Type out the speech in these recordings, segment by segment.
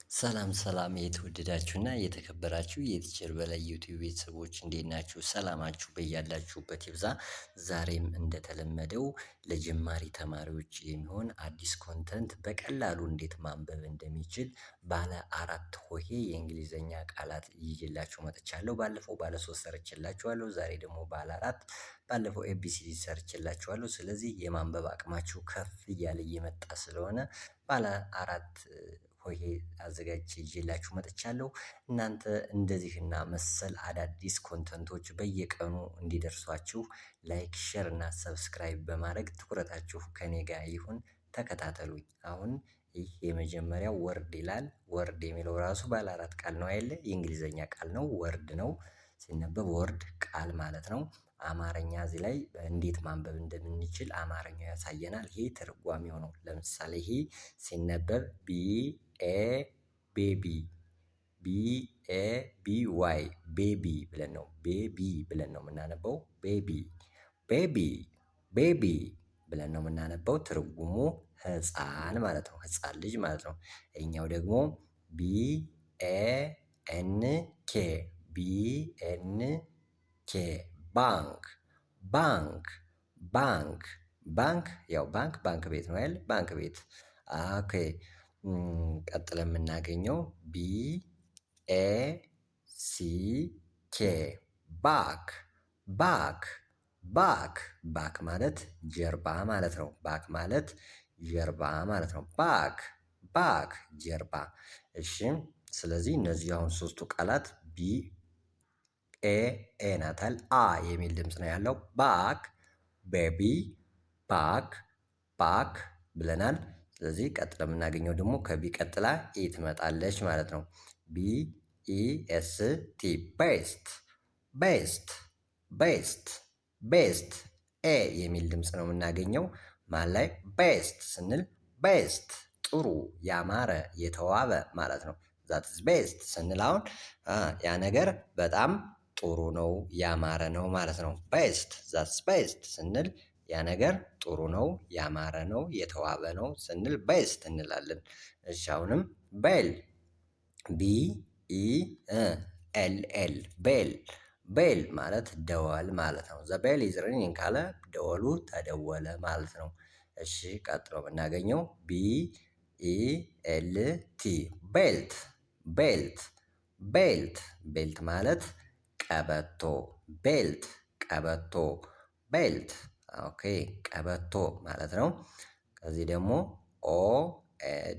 ሰላም ሰላም የተወደዳችሁና የተከበራችሁ የቲቸር በላይ ዩቲዩብ ቤተሰቦች እንዴት ናችሁ? ሰላማችሁ በያላችሁበት ይብዛ። ዛሬም እንደተለመደው ለጀማሪ ተማሪዎች የሚሆን አዲስ ኮንተንት በቀላሉ እንዴት ማንበብ እንደሚችል ባለ 4 ሆሄ የእንግሊዘኛ ቃላት ይዤላችሁ መጥቻለሁ። ባለፈው ባለ 3 ሰርቼላችኋለሁ። ዛሬ ደግሞ ባለ 4 ባለፈው ኤቢሲዲ ሰርቼላችኋለሁ። ስለዚህ የማንበብ አቅማችሁ ከፍ እያለ እየመጣ ስለሆነ ባለ 4 ሆሄ አዘጋጅቼ ይዤላችሁ መጥቻለሁ። እናንተ እንደዚህና መሰል አዳዲስ ኮንተንቶች በየቀኑ እንዲደርሷችሁ ላይክ፣ ሼር እና ሰብስክራይብ በማድረግ ትኩረታችሁ ከኔ ጋር ይሁን። ተከታተሉኝ። አሁን ይህ የመጀመሪያው ወርድ ይላል። ወርድ የሚለው ራሱ ባለ 4 ቃል ነው አይደለ? የእንግሊዘኛ ቃል ነው። ወርድ ነው ሲነበብ ወርድ ቃል ማለት ነው። አማርኛ እዚህ ላይ እንዴት ማንበብ እንደምንችል አማርኛው ያሳየናል። ይሄ ትርጓሜው ነው። ለምሳሌ ይሄ ሲነበብ ቢ ኤ ቤቢ ቢ ኤ ቢ ዋይ ቤቢ ብለን ነው የምናነበው። ቤቢ ቤቢ ቤቢ ብለን ነው የምናነበው። ትርጉሙ ህፃን ማለት ነው። ህፃን ልጅ ማለት ነው። ይሄኛው ደግሞ ቢ ኤ ኤን ኬ ቢ ኤን ኬ ባንክ ባንክ ባንክ ባንክ ያው ባንክ ቤት ነው አይደል? ባንክ ቤት። ኦኬ ቀጥለን የምናገኘው ቢ ኤ ሲ ኬ ባክ ባክ ባክ ባክ ማለት ጀርባ ማለት ነው። ባክ ማለት ጀርባ ማለት ነው። ባክ ባክ ጀርባ። እሺ ስለዚህ እነዚህ አሁን ሶስቱ ቃላት ቢ ኤ ናታል አ የሚል ድምፅ ነው ያለው። ባክ ቤቢ ባክ ባክ ብለናል። ስለዚህ ቀጥለ የምናገኘው ደግሞ ከቢ ቀጥላ ኢ ትመጣለች ማለት ነው። ቢ ኢ ኤስ ቲ ቤስት ቤስት ቤስት ቤስት ኤ የሚል ድምፅ ነው የምናገኘው። ማን ላይ? ቤስት ስንል ቤስት ጥሩ፣ ያማረ፣ የተዋበ ማለት ነው። ዛትስ ቤስት ስንል አሁን ያ ነገር በጣም ጥሩ ነው፣ ያማረ ነው ማለት ነው። ቤስት ዛትስ ቤስት ስንል ያ ነገር ጥሩ ነው፣ ያማረ ነው፣ የተዋበ ነው ስንል ቤስት እንላለን። እሺ አሁንም ቤል ቢ ኢ ኤል ኤል ቤል ቤል ማለት ደወል ማለት ነው። ዘ ቤል ኢዝ ሪንጊንግ ካለ ደወሉ ተደወለ ማለት ነው። እሺ ቀጥሎ የምናገኘው ቢ ኢ ኤል ቲ ቤልት ቤልት ቤልት ቤልት ማለት ቀበቶ ቤልት ቀበቶ ቤልት ኦኬ ቀበቶ ማለት ነው። ከዚህ ደግሞ ኦ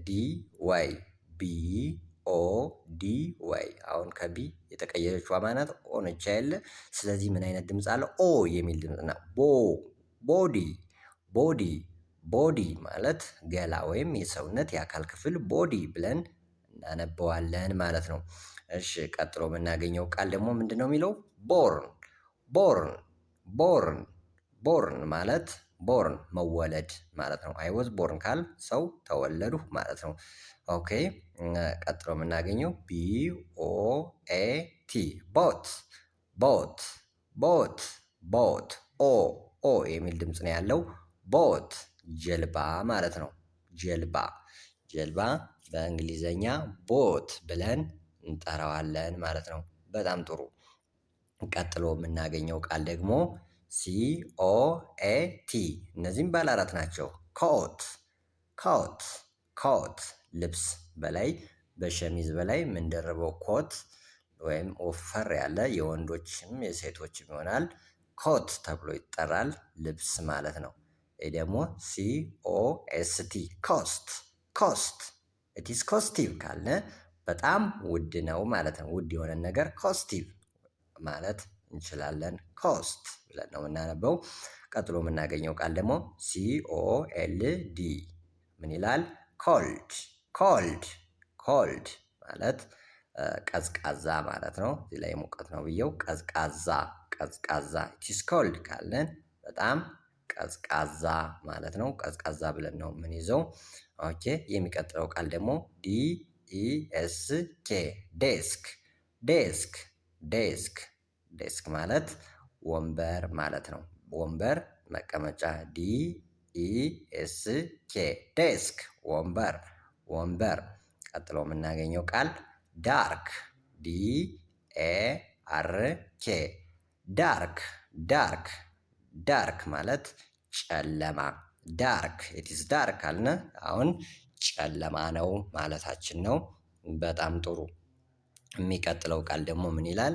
ዲ ዋይ ቢ ኦ ዲ ዋይ አሁን ከቢ የተቀየረችው ማናት? ኦ ነች አይደለ? ስለዚህ ምን አይነት ድምፅ አለው? ኦ የሚል ድምፅ ነው። ቦዲ ቦዲ ቦዲ ማለት ገላ ወይም የሰውነት የአካል ክፍል ቦዲ ብለን እናነበዋለን ማለት ነው። እሺ ቀጥሎ የምናገኘው ቃል ደግሞ ምንድነው የሚለው? ቦርን ቦርን ቦርን ቦርን ማለት ቦርን መወለድ ማለት ነው። አይ ወዝ ቦርን ካል ሰው ተወለዱ ማለት ነው። ኦኬ ቀጥሎ የምናገኘው ቢ ኦ ኤ ቲ ቦት ቦት ቦት ቦት ኦ የሚል ድምፅ ነው ያለው። ቦት ጀልባ ማለት ነው። ጀልባ ጀልባ በእንግሊዘኛ ቦት ብለን እንጠራዋለን ማለት ነው። በጣም ጥሩ። ቀጥሎ የምናገኘው ቃል ደግሞ ሲኦኤቲ እነዚህም ባለ 4 ናቸው። ኮት ኮት ኮት ልብስ በላይ በሸሚዝ በላይ የምንደርበው ኮት ወይም ወፈር ያለ የወንዶችም የሴቶችም ይሆናል ኮት ተብሎ ይጠራል። ልብስ ማለት ነው። ይህ ደግሞ ሲኦኤስቲ ኮስት ኮስት ኢትስ ኮስቲቭ ካለ በጣም ውድ ነው ማለት ነው። ውድ የሆነ ነገር ኮስቲቭ ማለት እንችላለን። ኮስት ብለን ነው የምናነበው። ቀጥሎ የምናገኘው ቃል ደግሞ ሲኦኤልዲ ምን ይላል? ኮልድ ኮልድ ኮልድ ማለት ቀዝቃዛ ማለት ነው። እዚህ ላይ ሙቀት ነው ብየው ቀዝቃዛ ቀዝቃዛ ኢትስ ኮልድ ካለን በጣም ቀዝቃዛ ማለት ነው። ቀዝቃዛ ብለን ነው የምንይዘው። ኦኬ የሚቀጥለው ቃል ደግሞ ዲ ኢ ኤስ ኬ ዴስክ ዴስክ ዴስክ ዴስክ ማለት ወንበር ማለት ነው። ወንበር መቀመጫ ዲ ኢ ኤስ ኬ ዴስክ ወንበር ወንበር። ቀጥሎ የምናገኘው ቃል ዳርክ ዲ ኤ አር ኬ ዳርክ ዳርክ ዳርክ ማለት ጨለማ። ዳርክ ኢትስ ዳርክ አልነ አሁን ጨለማ ነው ማለታችን ነው። በጣም ጥሩ። የሚቀጥለው ቃል ደግሞ ምን ይላል?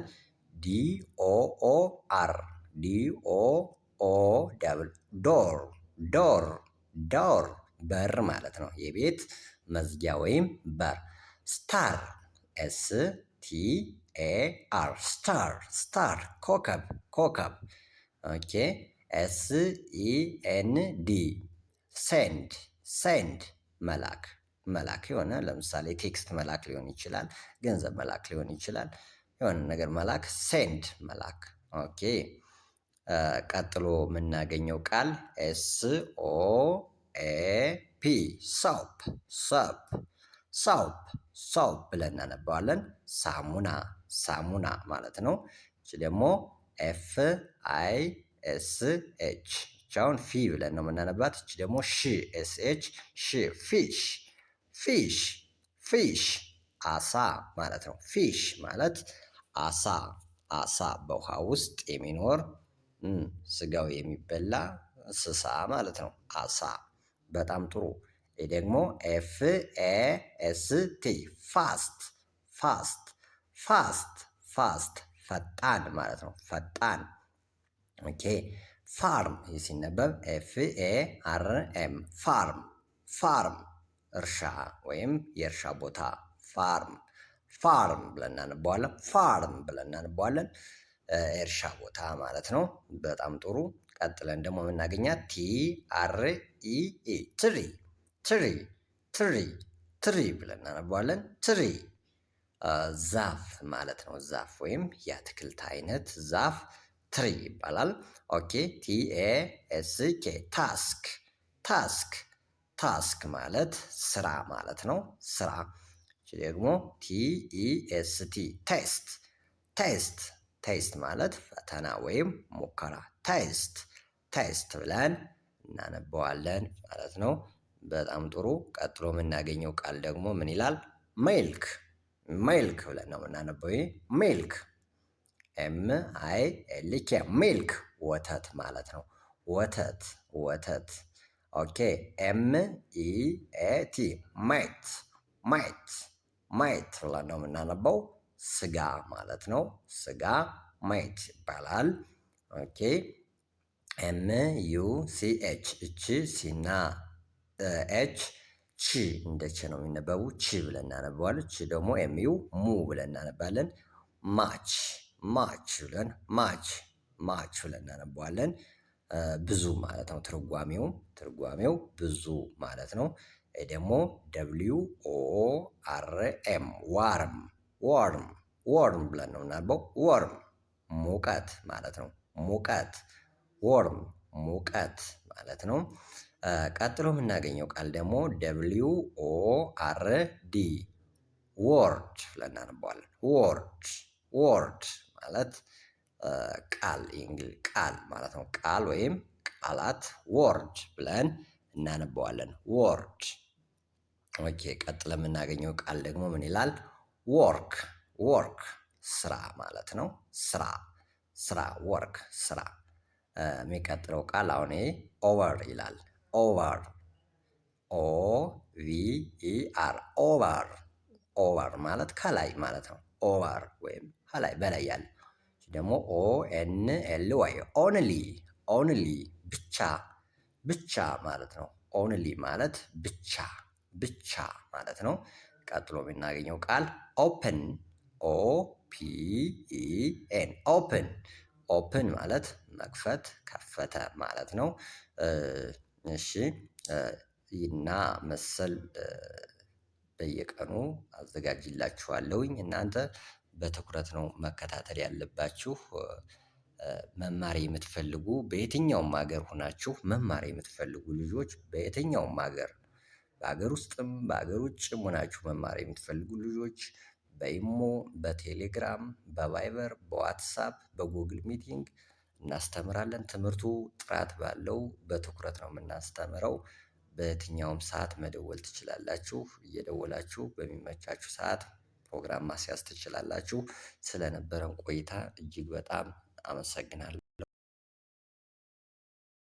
ዶር ዶር ዶር ዶር ዶር በር ማለት ነው። የቤት መዝጊያ ወይም በር። ስታር ኤስ ቲ ኤ አር ስታር ስታር ኮከብ ኮከብ። ኦኬ ኤስ ኢ ኤን ዲ ሴንድ ሴንድ መላክ መላክ የሆነ ለምሳሌ ቴክስት መላክ ሊሆን ይችላል፣ ገንዘብ መላክ ሊሆን ይችላል። የሆነ ነገር መላክ ሴንድ መላክ። ኦኬ ቀጥሎ የምናገኘው ቃል ኤስ ኦ ኤ ፒ ሶፕ ሶፕ ሶፕ ሶፕ ብለን እናነባዋለን። ሳሙና ሳሙና ማለት ነው። እቺ ደግሞ ኤፍ አይ ኤስ ኤች አሁን ፊ ብለን ነው የምናነባት። እቺ ደግሞ ሺ ኤስ ኤች ሺ ፊሽ ፊሽ ፊሽ አሳ ማለት ነው። ፊሽ ማለት አሳ አሳ በውሃ ውስጥ የሚኖር ስጋው የሚበላ እንስሳ ማለት ነው። አሳ። በጣም ጥሩ። ይህ ደግሞ ኤፍ ኤ ኤስ ቲ ፋስት ፋስት ፋስት ፋስት ፈጣን ማለት ነው። ፈጣን። ኦኬ ፋርም ሲነበብ ኤፍ ኤ አር ኤም ፋርም ፋርም እርሻ ወይም የእርሻ ቦታ ፋርም ፋርም ብለን እናነባዋለን። ፋርም ብለን እናነባዋለን። እርሻ ቦታ ማለት ነው። በጣም ጥሩ። ቀጥለን ደግሞ የምናገኛት ቲ አር ኢ ኢ ትሪ ትሪ ትሪ ትሪ ብለን እናነባዋለን። ትሪ ዛፍ ማለት ነው። ዛፍ ወይም የአትክልት አይነት ዛፍ ትሪ ይባላል። ኦኬ ቲ ኤ ኤስ ኬ ታስክ ታስክ ታስክ ማለት ስራ ማለት ነው። ስራ። ደግሞ ቲ ኢ ኤስ ቲ ቴስት ቴስት ቴስት ማለት ፈተና ወይም ሙከራ። ቴስት ቴስት ብለን እናነበዋለን ማለት ነው። በጣም ጥሩ። ቀጥሎ የምናገኘው ቃል ደግሞ ምን ይላል? ሚልክ ሚልክ ብለን ነው የምናነበው። ሚልክ ኤም አይ ኤል ኬ ሚልክ ወተት ማለት ነው። ወተት ወተት። ኦኬ ኤም ኢ ኤ ቲ ማይት ማይት ማይት ብለን ነው የምናነበው። ስጋ ማለት ነው። ስጋ ማይት ይባላል። ኦኬ ኤም ዩ ሲ ኤች እቺ ሲና ኤች ቺ እንደ ቺ ነው የሚነበቡ። ቺ ብለን እናነባዋለን። ቺ ደግሞ ኤም ዩ ሙ ብለን እናነባለን። ማች ማች ብለን ማች ማች ብለን እናነባዋለን። ብዙ ማለት ነው። ትርጓሜው ብዙ ማለት ነው። ደግሞ ደብሊው ኦ አር ኤም ዋርም ዋርም ዋርም ብለን ነው የምናነበው። ዋርም ሙቀት ማለት ነው። ሙቀት ዋርም ሙቀት ማለት ነው። ቀጥሎ የምናገኘው ቃል ደግሞ ደብሊው ኦ አር ዲ ወርድ ብለን እናነባዋለን። ወርድ ወርድ ማለት ቃል የእንግሊዝ ቃል ማለት ነው። ቃል ወይም ቃላት ወርድ ብለን እናነባዋለን። ወርድ። ኦኬ ቀጥሎ የምናገኘው ቃል ደግሞ ምን ይላል? ወርክ ወርክ ስራ ማለት ነው። ስራ ስራ ወርክ ስራ። የሚቀጥለው ቃል አሁን ኦቨር ይላል። ኦቨር ኦ ቪ ኢ አር ኦቨር ኦቨር ማለት ከላይ ማለት ነው። ኦቨር ወይም ከላይ በላይ ያለ። ደግሞ ኦ ኤን ኤል ዋይ ኦንሊ ኦንሊ ብቻ ብቻ ማለት ነው። ኦንሊ ማለት ብቻ ብቻ ማለት ነው። ቀጥሎ የምናገኘው ቃል ኦፕን ኦ ፒ ኢ ኤን ኦፕን ኦፕን ማለት መክፈት ከፈተ ማለት ነው። እሺ እና መሰል በየቀኑ አዘጋጅላችኋለሁኝ። እናንተ በትኩረት ነው መከታተል ያለባችሁ። መማር የምትፈልጉ በየትኛውም ሀገር ሆናችሁ መማር የምትፈልጉ ልጆች በየትኛውም ሀገር በሀገር ውስጥም በሀገር ውጭም ሆናችሁ መማር የምትፈልጉ ልጆች በኢሞ፣ በቴሌግራም፣ በቫይበር፣ በዋትሳፕ፣ በጉግል ሚቲንግ እናስተምራለን። ትምህርቱ ጥራት ባለው በትኩረት ነው የምናስተምረው። በየትኛውም ሰዓት መደወል ትችላላችሁ። እየደወላችሁ በሚመቻችሁ ሰዓት ፕሮግራም ማስያዝ ትችላላችሁ። ስለነበረን ቆይታ እጅግ በጣም አመሰግናለሁ።